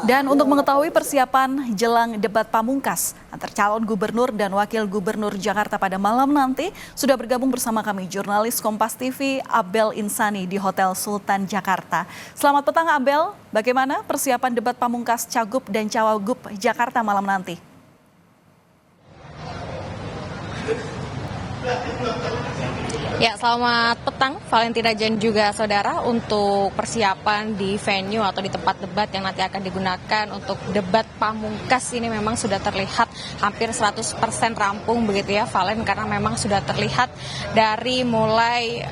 Dan untuk mengetahui persiapan jelang debat pamungkas antar calon gubernur dan wakil gubernur Jakarta pada malam nanti, sudah bergabung bersama kami jurnalis Kompas TV Abel Insani di Hotel Sultan Jakarta. Selamat petang Abel, bagaimana persiapan debat pamungkas Cagup dan Cawagup Jakarta malam nanti? Ya, selamat petang Valentina dan juga saudara. Untuk persiapan di venue atau di tempat debat yang nanti akan digunakan untuk debat pamungkas ini memang sudah terlihat hampir 100% rampung begitu ya Valen, karena memang sudah terlihat dari mulai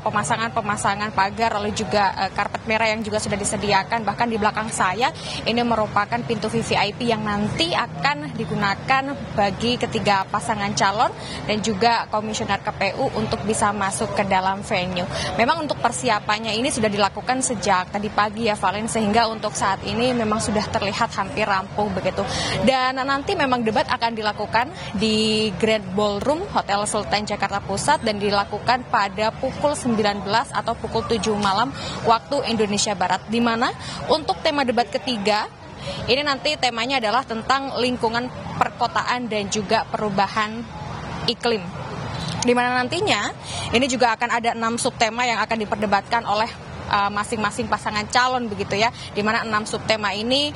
pemasangan pagar, lalu juga karpet merah yang juga sudah disediakan. Bahkan di belakang saya ini merupakan pintu VVIP yang nanti akan digunakan bagi ketiga pasangan calon dan juga komisioner KPU untuk bisa masuk ke dalam venue. Memang untuk persiapannya ini sudah dilakukan sejak tadi pagi ya Valen, sehingga untuk saat ini memang sudah terlihat hampir rampung begitu. Dan nanti memang debat akan dilakukan di Grand Ballroom Hotel Sultan Jakarta Pusat dan dilakukan pada pukul 19 atau pukul 7 malam waktu Indonesia Barat. Di mana untuk tema debat ketiga ini nanti temanya adalah tentang lingkungan perkotaan dan juga perubahan iklim. Di mana nantinya ini juga akan ada 6 subtema yang akan diperdebatkan oleh masing-masing pasangan calon begitu ya. Di mana 6 subtema ini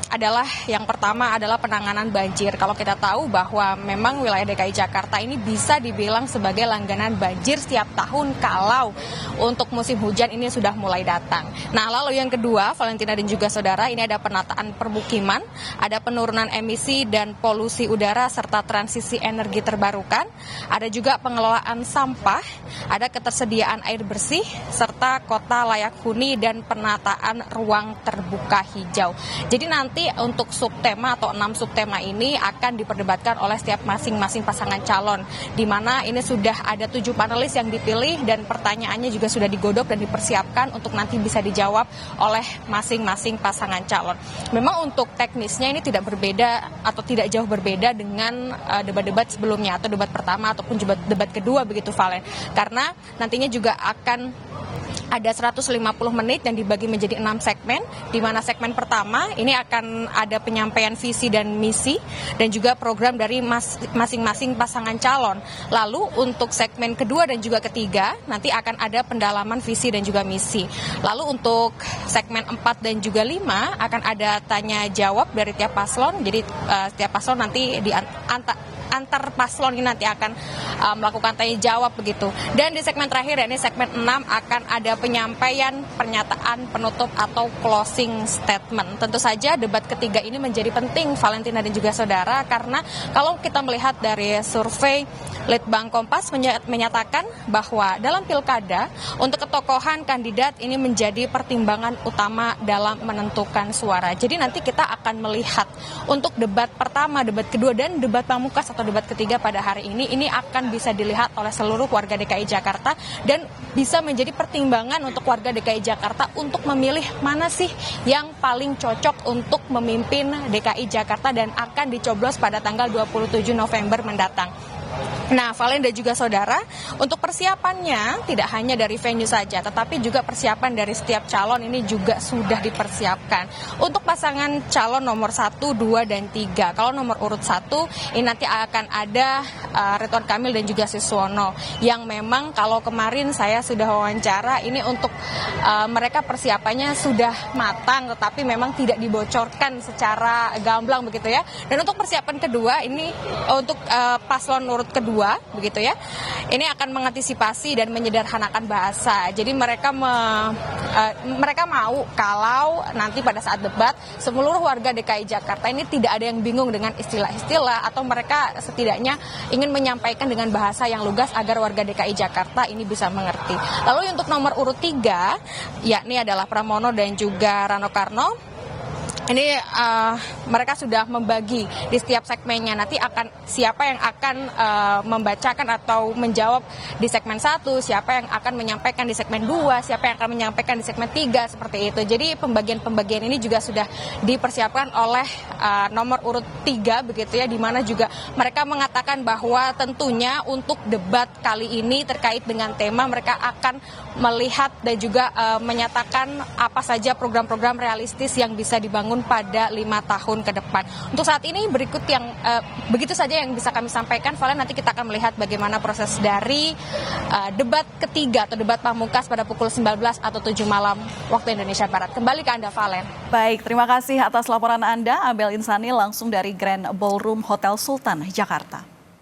adalah yang pertama adalah penanganan banjir. Kalau kita tahu bahwa memang wilayah DKI Jakarta ini bisa dibilang sebagai langganan banjir setiap tahun kalau untuk musim hujan ini sudah mulai datang. Nah, lalu yang kedua, Valentina dan juga saudara, ini ada penataan permukiman, ada penurunan emisi dan polusi udara serta transisi energi terbarukan, ada juga pengelolaan sampah, ada ketersediaan air bersih serta kota layak huni dan penataan ruang terbuka hijau. Jadi nanti untuk subtema atau 6 subtema ini akan diperdebatkan oleh setiap masing-masing pasangan calon, di mana ini sudah ada 7 panelis yang dipilih dan pertanyaannya juga sudah digodok dan dipersiapkan untuk nanti bisa dijawab oleh masing-masing pasangan calon. Memang untuk teknisnya ini tidak berbeda atau tidak jauh berbeda dengan debat-debat sebelumnya atau debat pertama ataupun debat kedua begitu Valen, karena nantinya juga akan ada 150 menit yang dibagi menjadi 6 segmen, di mana segmen pertama ini akan ada penyampaian visi dan misi dan juga program dari masing-masing pasangan calon. Lalu untuk segmen kedua dan juga ketiga nanti akan ada pendalaman visi dan juga misi. Lalu untuk segmen 4 dan juga 5 akan ada tanya jawab dari tiap paslon. Jadi setiap paslon nanti antar paslon ini nanti akan melakukan tanya jawab begitu. Dan di segmen terakhir yakni segmen 6 akan ada penyampaian pernyataan penutup atau closing statement. Tentu saja debat ketiga ini menjadi penting Valentina dan juga saudara, karena kalau kita melihat dari survei Litbang Kompas menyatakan bahwa dalam pilkada untuk ketokohan kandidat ini menjadi pertimbangan utama dalam menentukan suara. Jadi nanti kita akan melihat untuk debat pertama, debat kedua dan debat pamungkas atau debat ketiga pada hari ini akan bisa dilihat oleh seluruh warga DKI Jakarta dan bisa menjadi pertimbangan untuk warga DKI Jakarta untuk memilih mana sih yang paling cocok untuk memimpin DKI Jakarta dan akan dicoblos pada tanggal 27 November mendatang. Nah, Valen dan juga saudara, untuk persiapannya tidak hanya dari venue saja, tetapi juga persiapan dari setiap calon ini juga sudah dipersiapkan. Untuk pasangan calon nomor 1, 2, dan 3. Kalau nomor urut 1, ini nanti akan ada Ridwan Kamil dan juga Siswono, yang memang kalau kemarin saya sudah wawancara, ini untuk mereka persiapannya sudah matang, tetapi memang tidak dibocorkan secara gamblang begitu ya. Dan untuk persiapan kedua, ini untuk paslon urut kedua begitu ya, ini akan mengantisipasi dan menyederhanakan bahasa. Jadi mereka mau kalau nanti pada saat debat seluruh warga DKI Jakarta ini tidak ada yang bingung dengan istilah-istilah, atau mereka setidaknya ingin menyampaikan dengan bahasa yang lugas agar warga DKI Jakarta ini bisa mengerti. Lalu untuk nomor urut 3 yakni adalah Pramono dan juga Rano Karno. Ini mereka sudah membagi di setiap segmennya. Nanti siapa yang akan membacakan atau menjawab di segmen 1, siapa yang akan menyampaikan di segmen 2, siapa yang akan menyampaikan di segmen 3, seperti itu. Jadi pembagian-pembagian ini juga sudah dipersiapkan oleh nomor urut 3 begitu ya, di mana juga mereka mengatakan bahwa tentunya untuk debat kali ini terkait dengan tema mereka akan melihat dan juga menyatakan apa saja program-program realistis yang bisa dibangun pada 5 tahun ke depan. Untuk saat ini begitu saja yang bisa kami sampaikan. Valen, nanti kita akan melihat bagaimana proses dari debat ketiga atau debat pamungkas pada pukul 19 atau 7 malam waktu Indonesia Barat. Kembali ke Anda, Valen. Baik, terima kasih atas laporan Anda, Abel Insani langsung dari Grand Ballroom Hotel Sultan, Jakarta.